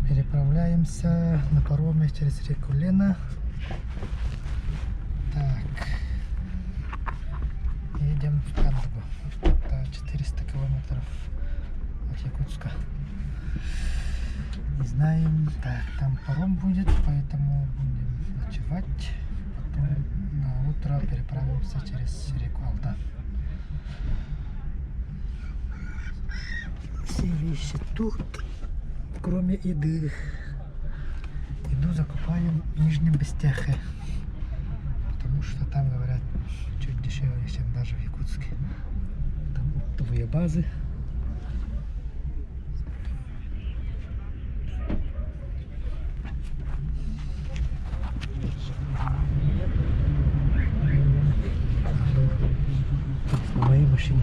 Переправляемся на пароме через реку Лена. Так. Едем в Кандагу. Это 400 километров от Якутска. Не знаем. Так, там паром будет, поэтому будем ночевать. Потом на утро переправимся через реку Алда. Все вещи тут, кроме еды. Еду закупаем в Нижнем Бестяхе, потому что там, говорят, чуть дешевле, чем даже в Якутске. Там оптовые базы. На моей машине.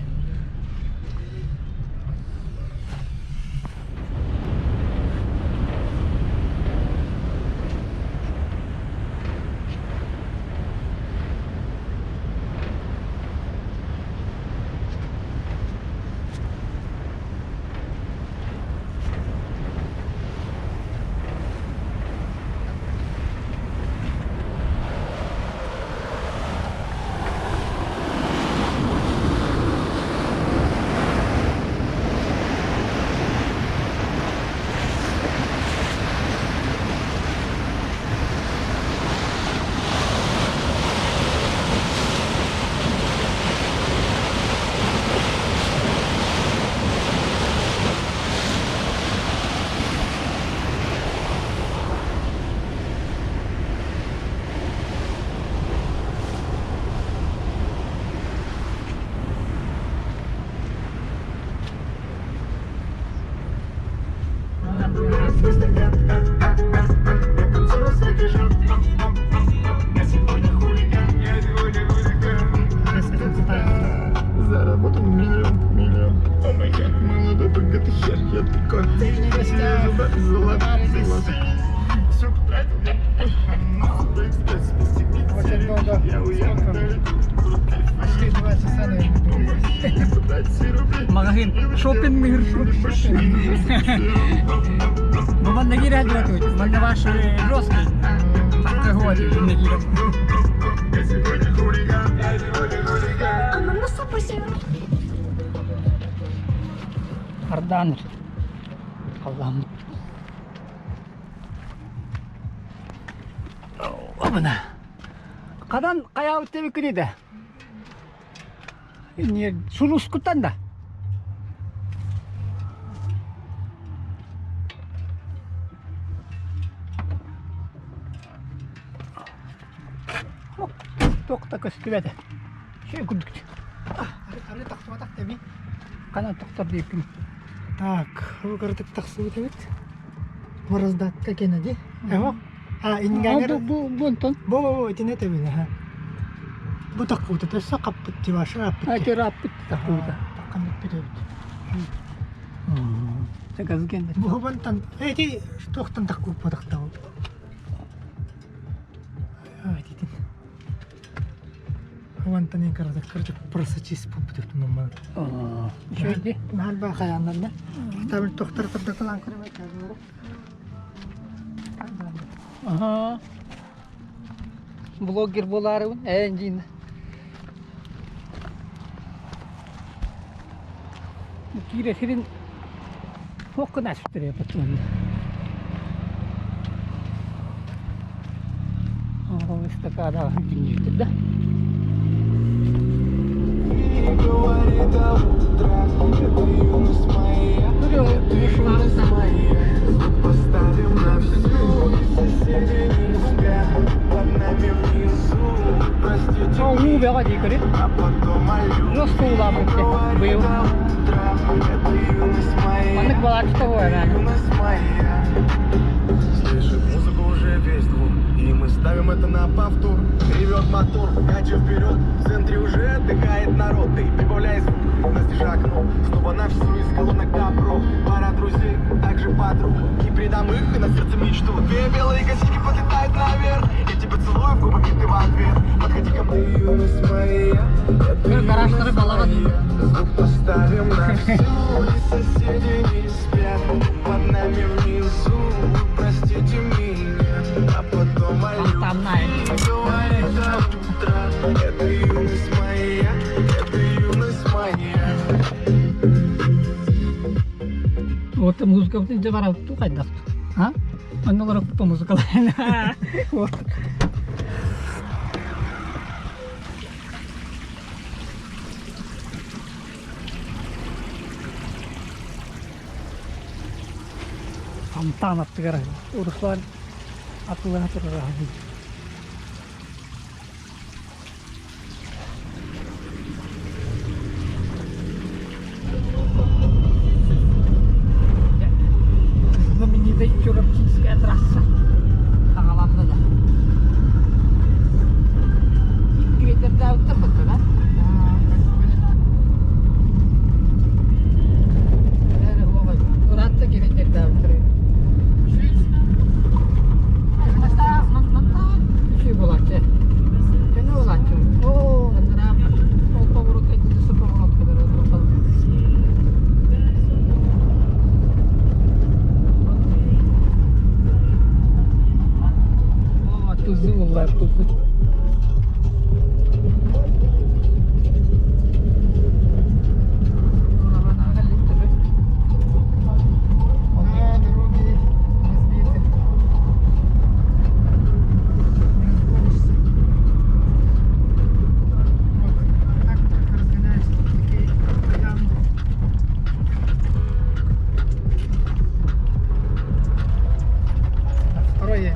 Заработал миллион. О май гад, молодой богатый хер. Я такой, золотой. Все потратил, я экспресс, Очень долго. я уехал. Почти 2 часа, наверное. Магазин шопинг Буман нагира дратуть, мальна ваши жесткий. Так говорит, нагира. Арданыр. Allah'ım. Амына. Қадан қая өтте бекіреді? Не сұрыс күттен да? Тоқта көстібеді. Шей күндікті. Арны тақтыматақ деби. Қанан тоқтар дейкім. Так, выгородок тақсы өтебет. Мораздат какена де? Эго? Ингагер. Бонтон. Бо, этине тебе, ха. Бу тақута тесса қаппыт тивашы аппыт. Әтер аппыт тақуыда. Таққамет бедебет. Сәгазген. Бу бантан, эти тоқтан тақу подақтау. Айтитин. Бантан инкарда кырдык просачис пупдып нумма. Шөйде. Мал ба хаяндан да. Табыл тоқтар кырдыкалан кырмай казылары. Ага. Блогер боларым, әнжин. Киресерин оқына сүттіре патуын. Ағам эстакада жүнжетті да. Поставим на всю, соседи не спят, под нами внизу. Простите Уубеға дейкірі. а потом Жосты уламын бұйыл. Мандық балачты ғой әмәні. юность моя. Слышит музыку уже весь двор, и мы ставим это на повтор. Ревет мотор, качу вперед, в центре уже отдыхает народ. Ты прибавляй звук, настежь окно, снова на всю из колонок добро. Пара друзей, также подруг, не предам их и на сердце мечту. Две белые косички подлетают наверх, я тебя целую в губы, и ты в ответ. Подходи ко мне, юность моя, это Гаражтары балават. звук поставим на всю, и соседи не спят, под нами внизу. Вот музыка вот не вара тухай даст. А? Минулого року по музику. Вот. Фонтан аттыгара. Урыслар атылыга турара. Знаменитая Чурапчинская трасса. Ағаланды да. Ветерді ауытта бұқты, да? Бәрі олай. Ұратты ветерді ауыттыры. Үші болады. Кені олады. О, андыра. Ол поворот әйтті, су поворот кедер. Tuzu bunlar, tuzu. Arabanı hallettiler. Дороги разбиты. Вот, так только разгоняешься, такие ямы. Второй я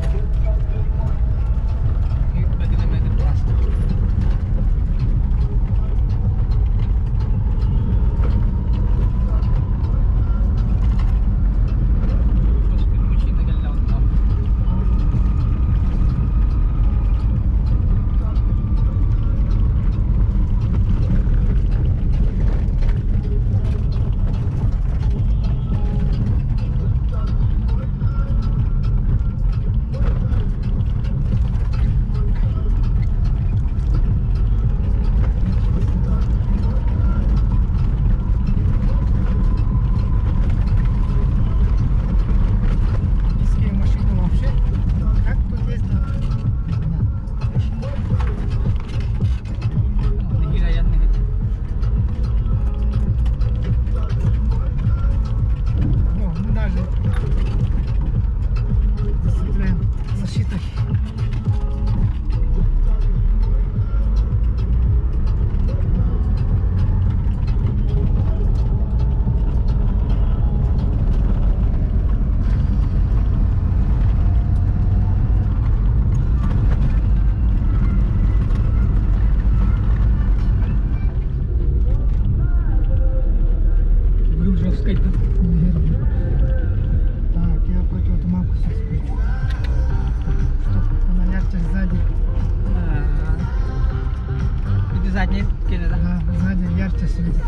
задние кели, да? Да, сзади ярче светится.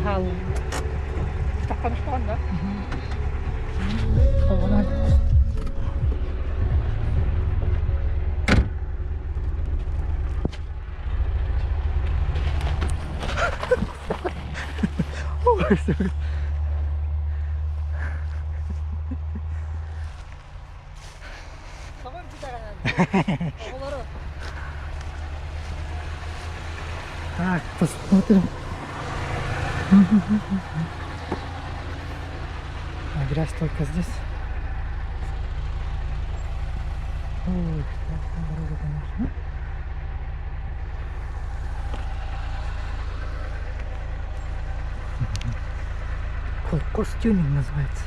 Hal. Takkan spawn, da? Oh, wala. Oh, sorry. Так, посмотрим. А грязь только здесь. Ой, классная дорога, конечно. Ой, костюминг называется.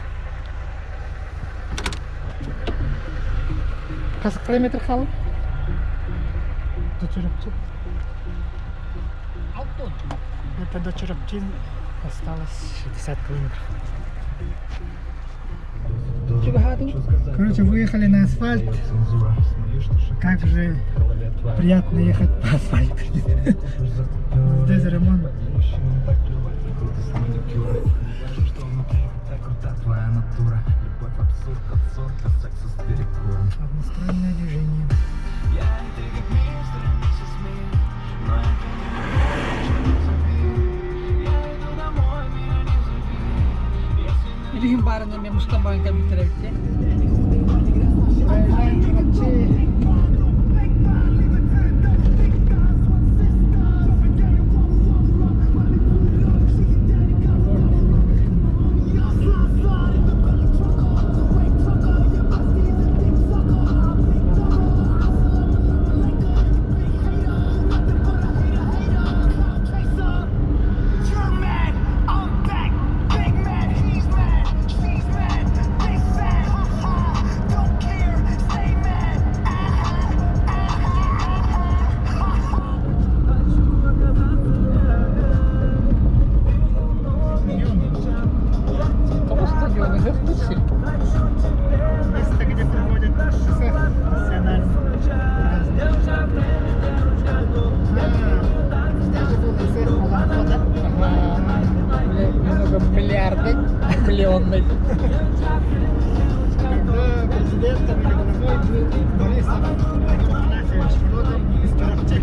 Kaç kilometre kaldı? До Черепчин. Это до Черепчин осталось 60 километров. Короче, выехали на асфальт. Как же приятно ехать по асфальту. Здесь ремонт. Одностороннее движение. Bizim barının bir Mustafa Bank'a bitirebilir. Проезжаем Черепчи. Кого стадионы? Геркулси? Место, где проводят профессиональные. Я живу в СССР Маланкода. Немного миллиардный, миллионный. Когда президентом или главой был Борисов Афанасьевич, родом из Черепчи.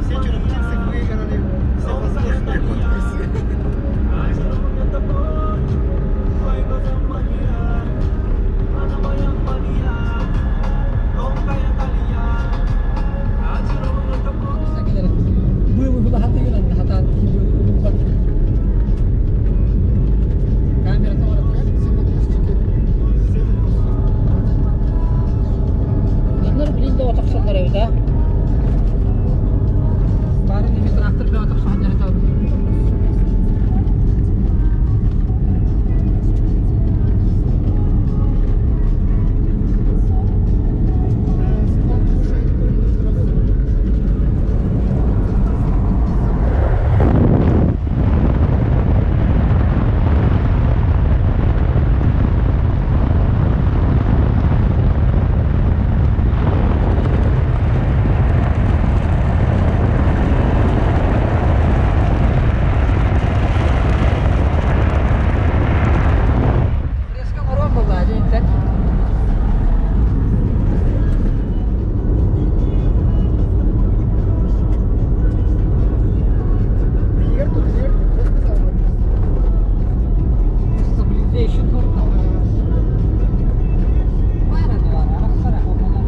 Все черепчинцы выиграли все возможные конкурсы. Bu yıl bu da hata yöneldi. Hata bak. Kamera tamam. Bunlar bilinde otaksanlar evde. Bari bir traktör bir otaksan yani tabii. Резко ворон был, да, день, так? Stabilization orada. Var adı var, araçlara bakalım.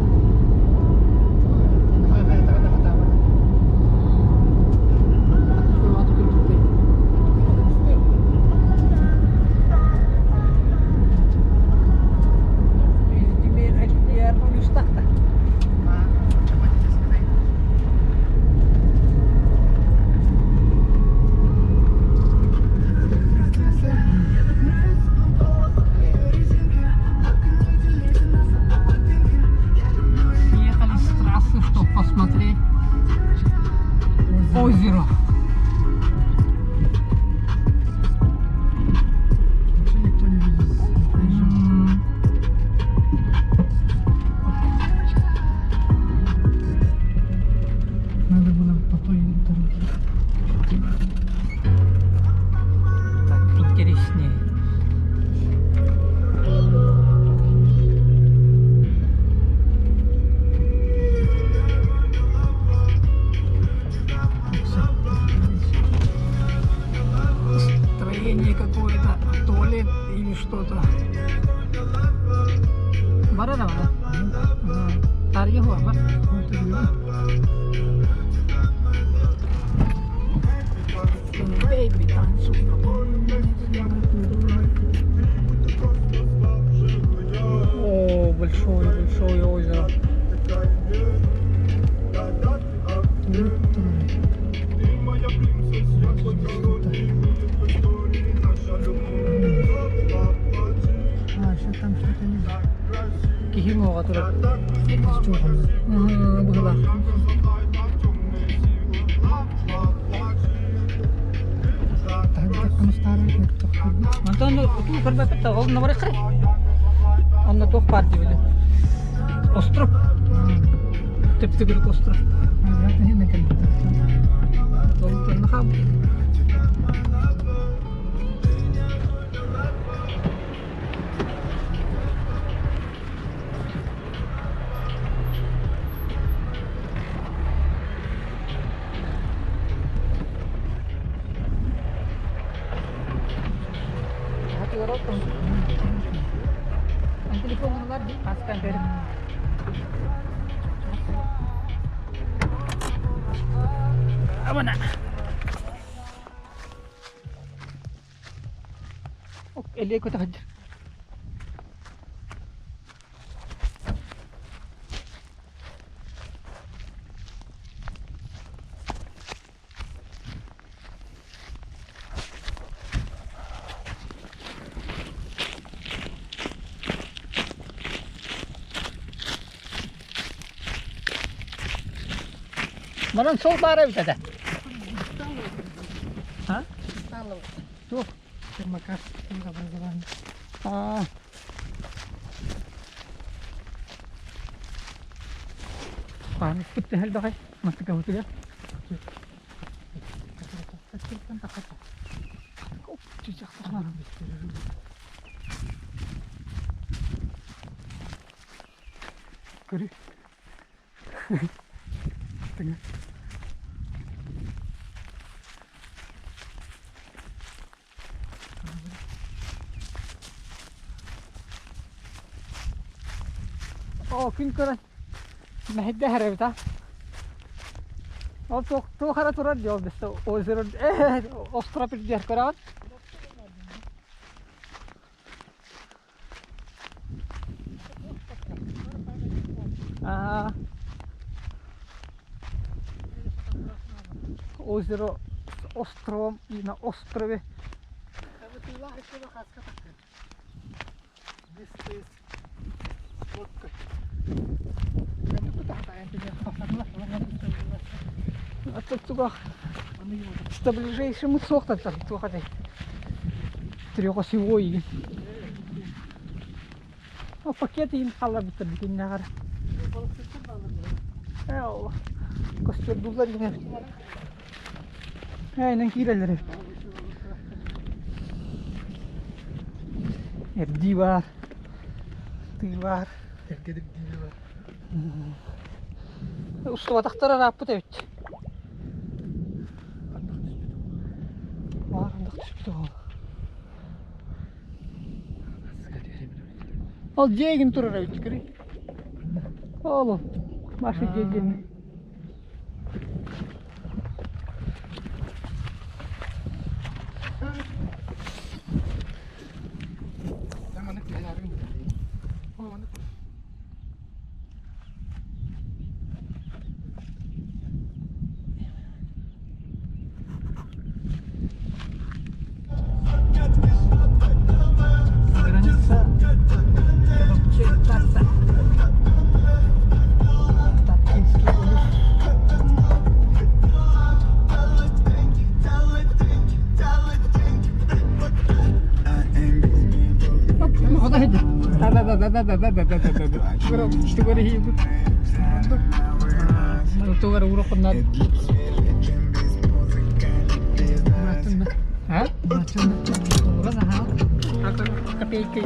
Şu at kırıklı. İzmir, Eskişehir, Üstad'da. Ехали с трассы, чтобы посмотреть озеро. Вообще никто не видит. Надо было по той дороге. Так интереснее. Строение какое-то, туалет или что-то. Барана, да? Тарье бak. Baby танцует. большое озеро. А, еще там что-то есть. Кихимова туда. С чего? Была. Так, как там старый, как то ходит. Антон, тут когда это он на варехе. Он на тох партии были. Остров. Тепти говорит остров. А, я не на компьютер. Он на хаб. Ang telepon mo na di pas kan dari. Apa nak? Oh, eli ko tak. Mana soğuk bara bir tane. Ha? Tuh. Terima kasih sudah berjalan. Ah. Panas putih hal dah. Masih kau tu ya. Kecil kan tak apa. Oh, cicak sana. Kiri. Tengah. Oh, fin keren. Nahid dah hari betul. Oh, tu hari tu rada jauh betul. Oh, zero. Ostra pit dia keren. Ah. Озеро с островом и на острове. А тут туда с ближайшим сортом там туда трехосевой. А пакеты им халабита бикиннагар. Эл, костер дуларин. Hey, nang kiraları. Erdi var. Tığ var. Erkedik değil var. Usta tahtara rapı da evet. Var, andak düşüktü o. Al cegin turar evet çıkırı. Oğlum. Başı cegin. Tugar urok na. Ha? Wala na ha. Ako kapiki.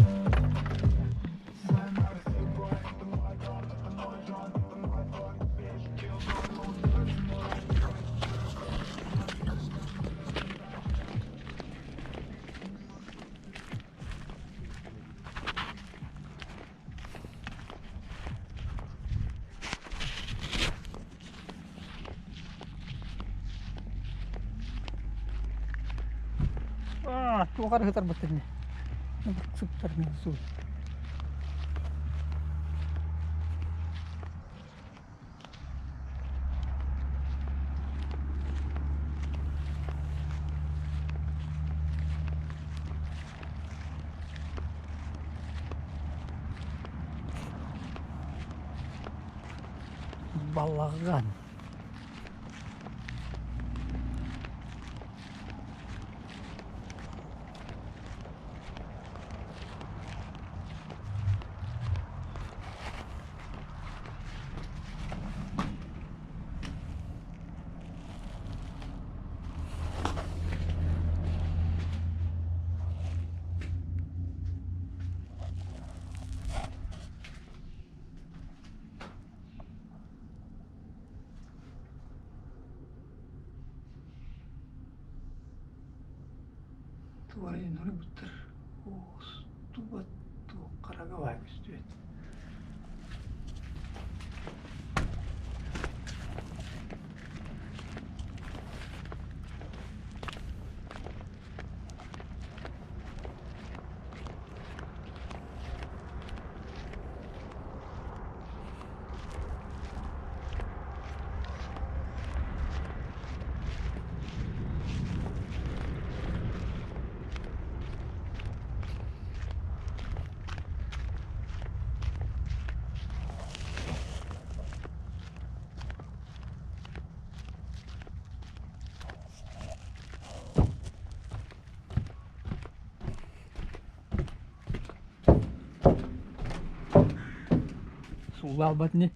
Tugar hitar betul ni. Super ni su. баллаган. Tuvalet nuri butter. Oh, tubat tu karaga bagus tuh. Sulah banget nih.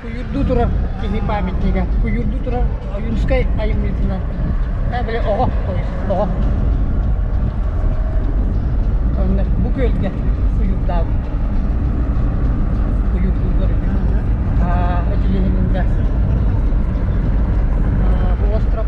Kuyurdu tura kihi pamit nih kan. Kuyurdu tura ayun sky ayun itu na. Beli oh, oh. Bu gölge kuyurdu. Kuyurdu tura. Aciliğinde. Bu ostrov.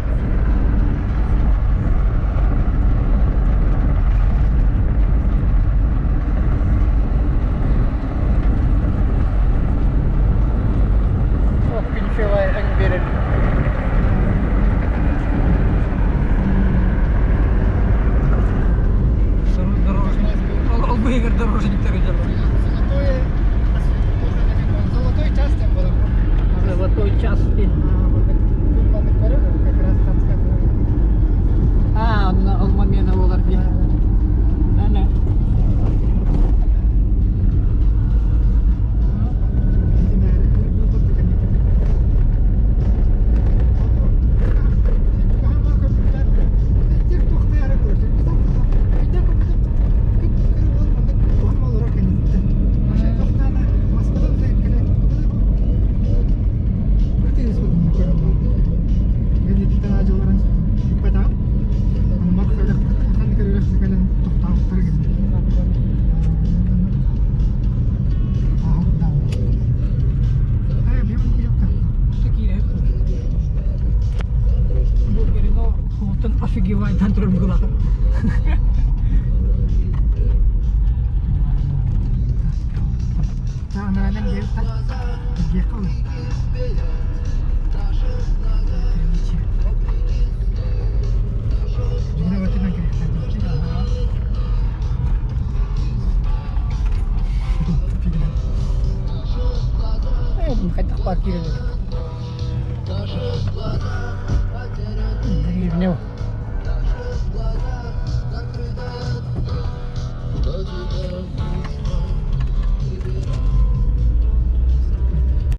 Золотой час там было. Золотой час. На Алмамена оларди. Ана. Офигевает, там трем была. Nah, nah, nah, dia tak, dia kau.